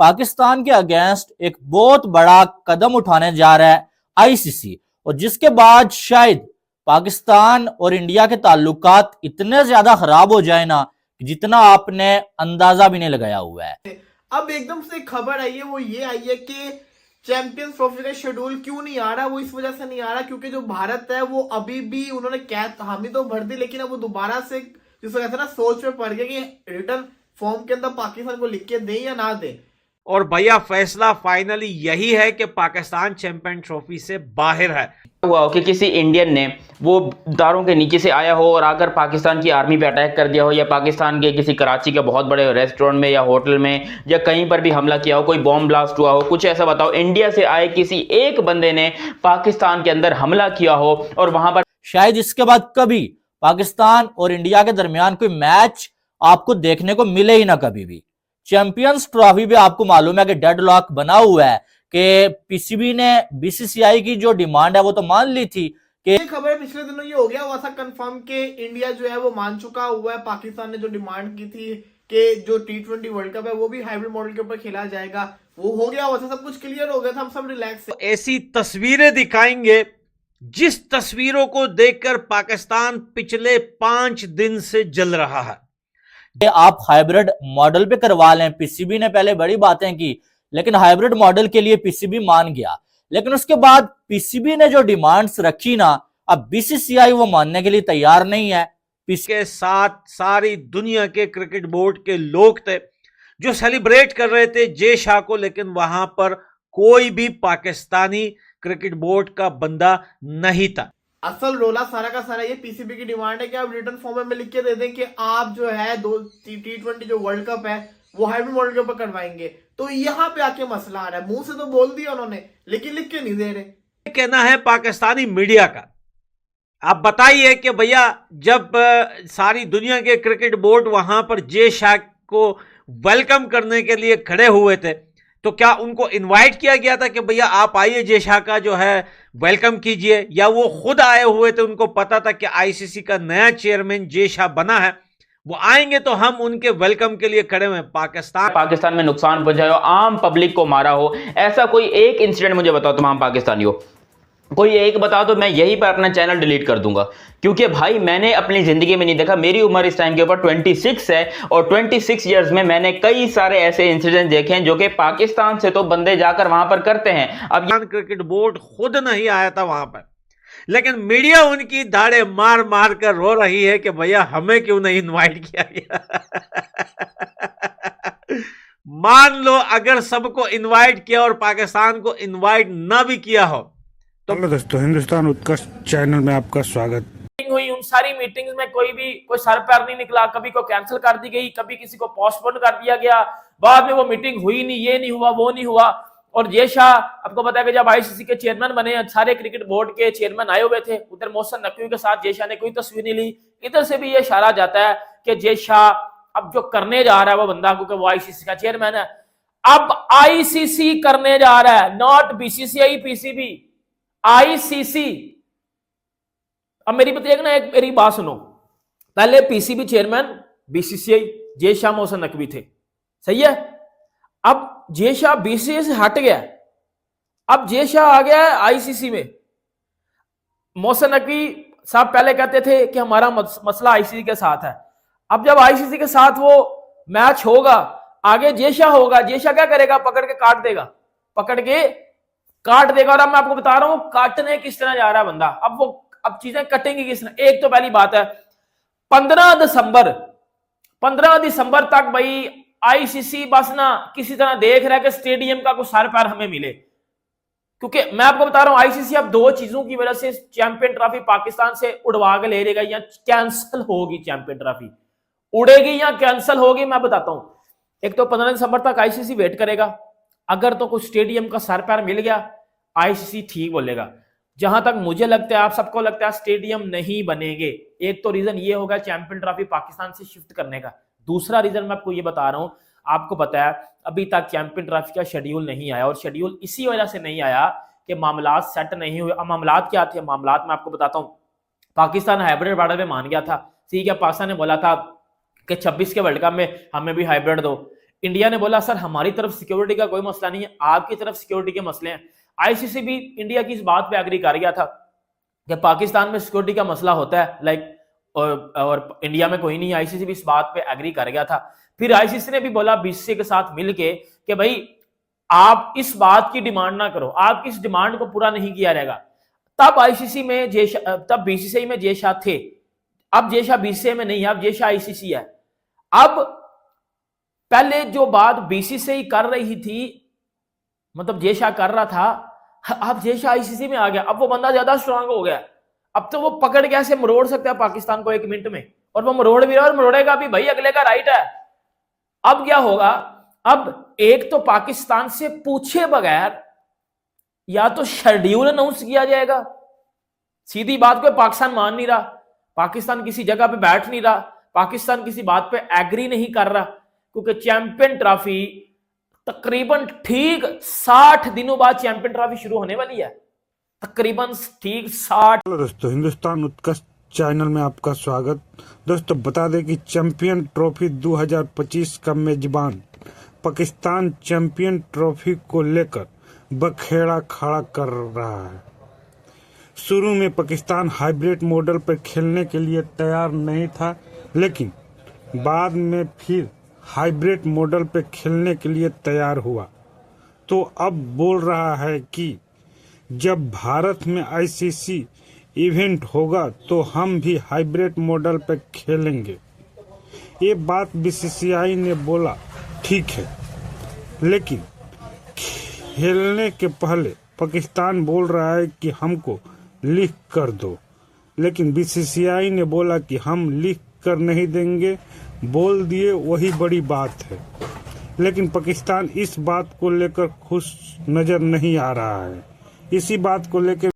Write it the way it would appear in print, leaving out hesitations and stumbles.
पाकिस्तान के अगेंस्ट एक बहुत बड़ा कदम उठाने जा रहा है आईसीसी, और जिसके बाद शायद पाकिस्तान और इंडिया के ताल्लुकात इतने ज्यादा खराब हो जाए ना, जितना आपने अंदाजा भी नहीं लगाया हुआ है। अब एकदम से खबर आई है, वो ये आई है कि चैंपियंस ट्रॉफी का शेड्यूल क्यों नहीं आ रहा। वो इस वजह से नहीं आ रहा क्योंकि जो भारत है वो अभी भी उन्होंने कैद हामी तो भर दी, लेकिन अब वो दोबारा से जिस वजह से ना सोच में पड़ गया कि रिटर्न फॉर्म के अंदर पाकिस्तान को लिख के दें या ना दें। और भैया फैसला फाइनली यही है कि पाकिस्तान चैंपियन ट्रॉफी से बाहर है। हुआ हो कि किसी इंडियन ने वो दारों के नीचे से आया हो और अगर पाकिस्तान की आर्मी पे अटैक कर दिया हो, या पाकिस्तान के किसी कराची के बहुत बड़े रेस्टोरेंट में या होटल में या कहीं पर भी हमला किया हो, कोई बॉम्ब ब्लास्ट हुआ हो, कुछ ऐसा बताओ, इंडिया से आए किसी एक बंदे ने पाकिस्तान के अंदर हमला किया हो और वहां पर शायद इसके बाद कभी पाकिस्तान और इंडिया के दरमियान कोई मैच आपको देखने को मिले ही ना कभी भी। चैंपियंस ट्रॉफी भी आपको मालूम है कि डेडलॉक बना हुआ है कि पीसीबी ने बीसीसीआई की जो डिमांड है वो तो मान ली थी कि खबर पिछले दिनों ये हो गया हुआ था कंफर्म कि इंडिया जो है वो मान चुका हुआ है। पाकिस्तान ने जो डिमांड की थी कि जो T20 वर्ल्ड कप है वो भी हाइब्रिड मॉडल के ऊपर खेला जाएगा, वो हो गया हुआ था, सब कुछ क्लियर हो गया था, हम सब रिलैक्स है। ऐसी तस्वीरें दिखाएंगे जिस तस्वीरों को देखकर पाकिस्तान पिछले 5 दिन से जल रहा है। आप हाइब्रिड मॉडल पे करवा लें। पीसीबी ने पहले बड़ी बातें की, लेकिन हाइब्रिड मॉडल के लिए पीसीबी मान गया, लेकिन उसके बाद पीसीबी ने जो डिमांड्स रखी ना, अब बीसीसीआई वो मानने के लिए तैयार नहीं है। इसके साथ सारी दुनिया के क्रिकेट बोर्ड के लोग थे जो सेलिब्रेट कर रहे थे जय शाह को, लेकिन वहां पर कोई भी पाकिस्तानी क्रिकेट बोर्ड का बंदा नहीं था। असल रोला सारा का सारा ये पीसीबी की डिमांड है कि आप रिटर्न फॉर्मेट में लिख के दे दें कि आप जो है T20 जो वर्ल्ड कप है वो हाइब्रिड मॉडल के ऊपर करवाएंगे। तो यहाँ पे आके मसला आ रहा है, मुंह से तो बोल दिया उन्होंने लेकिन लिख के नहीं दे रहे। कहना है पाकिस्तानी मीडिया का, आप बताइए कि भैया जब सारी दुनिया के क्रिकेट बोर्ड वहां पर जय शाह को वेलकम करने के लिए खड़े हुए थे, तो क्या उनको इनवाइट किया गया था कि भैया आप आइए जय शाह का जो है वेलकम कीजिए, या वो खुद आए हुए थे, उनको पता था कि आईसीसी का नया चेयरमैन जय शाह बना है, वो आएंगे तो हम उनके वेलकम के लिए खड़े हुए। पाकिस्तान में नुकसान पहुंचाया हो, आम पब्लिक को मारा हो, ऐसा कोई एक इंसिडेंट मुझे बताओ तमाम पाकिस्तानियों, कोई एक बता दो, मैं यहीं पर अपना चैनल डिलीट कर दूंगा। क्योंकि भाई मैंने अपनी जिंदगी में नहीं देखा, मेरी उम्र इस टाइम के ऊपर 26 है और 26 इयर्स में मैंने कई सारे ऐसे इंसिडेंट देखे हैं जो कि पाकिस्तान से तो बंदे जाकर वहां पर करते हैं। अब क्रिकेट बोर्ड खुद नहीं आया था वहां पर, लेकिन मीडिया उनकी दाढ़े मार मार कर रो रही है कि भैया हमें क्यों नहीं इनवाइट किया गया। मान लो अगर सबको इनवाइट किया और पाकिस्तान को इनवाइट ना भी किया हो तो। हेलो दोस्तों, हिंदुस्तान उत्कर्ष चैनल में आपका स्वागत। हुई उन सारी मीटिंग्स में कोई सर पैर नहीं निकला, कभी को कैंसिल कर दी गई, कभी किसी को पोस्टपोन कर दिया गया, बाद में वो मीटिंग हुई नहीं, ये नहीं हुआ वो नहीं हुआ। और जय शाह आपको पता है कि जब आईसीसी के चेयरमैन बने, सारे क्रिकेट बोर्ड के चेयरमैन आए हुए थे, उधर मोहसिन नकवी के साथ जय शाह ने कोई तस्वीर नहीं ली। इधर से भी ये इशारा जाता है कि जय शाह अब जो करने जा रहा है वो बंदा, क्योंकि वो आईसीसी का चेयरमैन है, अब आईसीसी करने जा रहा है, नॉट बीसीसीआई पीसीबी, आईसीसी। अब मेरी बात सुनो, पहले PCB chairman BCCI Jay Shah Mohsin Naqvi थे, सही है। अब जय शाह बीसीसीआई से हट गया, अब जय शाह आ गया है आईसीसी में। मोहसिन नकवी साहब पहले कहते थे कि हमारा मसला आईसीसी के साथ है, अब जब आईसीसी के साथ वो मैच होगा, आगे जय शाह होगा, जय शाह क्या करेगा, पकड़ के काट देगा, और अब मैं आपको बता रहा हूं काटने किस तरह जा रहा है बंदा। अब चीजें कटेंगी किस तरह। एक तो पहली बात है 15 दिसंबर तक भाई आईसीसी बस ना किसी तरह देख रहा है कि स्टेडियम का कुछ सर पैर हमें मिले, क्योंकि मैं आपको बता रहा हूं आईसीसी अब दो चीजों की वजह से चैंपियन ट्रॉफी पाकिस्तान से उड़वा के ले लेगा, या कैंसिल होगी, चैंपियन ट्रॉफी उड़ेगी या कैंसिल होगी, मैं बताता हूं। एक तो 15 दिसंबर तक आईसीसी वेट करेगा, अगर तो कुछ स्टेडियम का सर पैर मिल गया आईसीसी ठीक बोलेगा। जहां तक मुझे लगता है, आप सबको लगता है स्टेडियम नहीं बनेंगे, एक तो रीजन ये होगा चैंपियन ट्रॉफी पाकिस्तान से शिफ्ट करने का, दूसरा रीजन मैं आपको ये बता रहा हूं, आपको पता है अभी तक चैंपियन ट्रॉफी का शेड्यूल नहीं आया, और शेड्यूल इसी वजह से नहीं आया कि मामलात सेट नहीं हुए। अब मामलात क्या थे, मामलात मैं आपको बताता हूं। पाकिस्तान हाइब्रिड मॉडल में मान गया था, ठीक है, पाकिस्तान ने बोला था कि 26 के वर्ल्ड कप में हमें भी हाइब्रिड दो। इंडिया ने बोला सर हमारी तरफ सिक्योरिटी का कोई मसला नहीं है, आपकी तरफ सिक्योरिटी के मसले हैं। आईसीसी भी इंडिया की इस बात पे एग्री कर गया था कि पाकिस्तान में सिक्योरिटी का मसला होता है, लाइक और इंडिया में कोई नहीं। आईसीसी भी इस बात पे एग्री कर गया था। फिर आईसीसी ने भी बोला बीसीसीआई के साथ मिलके कि भाई आप इस बात की डिमांड ना करो, आपकी इस डिमांड को पूरा नहीं किया जाएगा। तब आईसीसी में तब बीसीसीआई में जय शाह थे, अब जय शाह बीसीसीआई में नहीं है, अब जय शाह आईसीसी है। अब पहले जो बात बीसीसीआई कर रही थी, मतलब जय शाह कर रहा था, अब जय शाह आईसीसी में आ गया, अब वो बंदा ज्यादा स्ट्रांग हो गया। अब तो वो पकड़ के ऐसे मरोड़ सकता है पाकिस्तान को 1 मिनट में, और वो मरोड़ भी रहा और मरोड़ेगा भी, भाई अगले का राइट है। अब क्या होगा, अब एक तो पाकिस्तान से पूछे बगैर या तो शेड्यूल अनाउंस किया जाएगा, सीधी बात को पाकिस्तान मान नहीं रहा, पाकिस्तान किसी जगह पे बैठ नहीं रहा, पाकिस्तान किसी बात पे एग्री नहीं कर रहा, क्योंकि चैंपियन ट्रॉफी तकरीबन ठीक 60 दिनों बाद चैंपियन ट्रॉफी शुरू होने वाली है, तकरीबन ठीक 60। हेलो दोस्तों, हिंदुस्तान उत्कर्ष चैनल में आपका स्वागत। दोस्तों बता दें कि चैंपियन ट्रॉफी 2025 का मेजबान पाकिस्तान चैंपियन ट्रॉफी को लेकर बखेड़ा खड़ा कर रहा है। शुरू में पाकिस्तान हाइब्रिड मॉडल पर खेलने के लिए तैयार नहीं था, लेकिन बाद में फिर हाइब्रिड मॉडल पर खेलने के लिए तैयार हुआ। तो अब बोल रहा है कि जब भारत में आईसीसी इवेंट होगा तो हम भी हाइब्रिड मॉडल पर खेलेंगे। ये बात बीसीसीआई ने बोला ठीक है, लेकिन खेलने के पहले पाकिस्तान बोल रहा है कि हमको लिख कर दो, लेकिन बीसीसीआई ने बोला कि हम लिख कर नहीं देंगे, बोल दिए, वही बड़ी बात है। लेकिन पाकिस्तान इस बात को लेकर खुश नजर नहीं आ रहा है। इसी बात को लेकर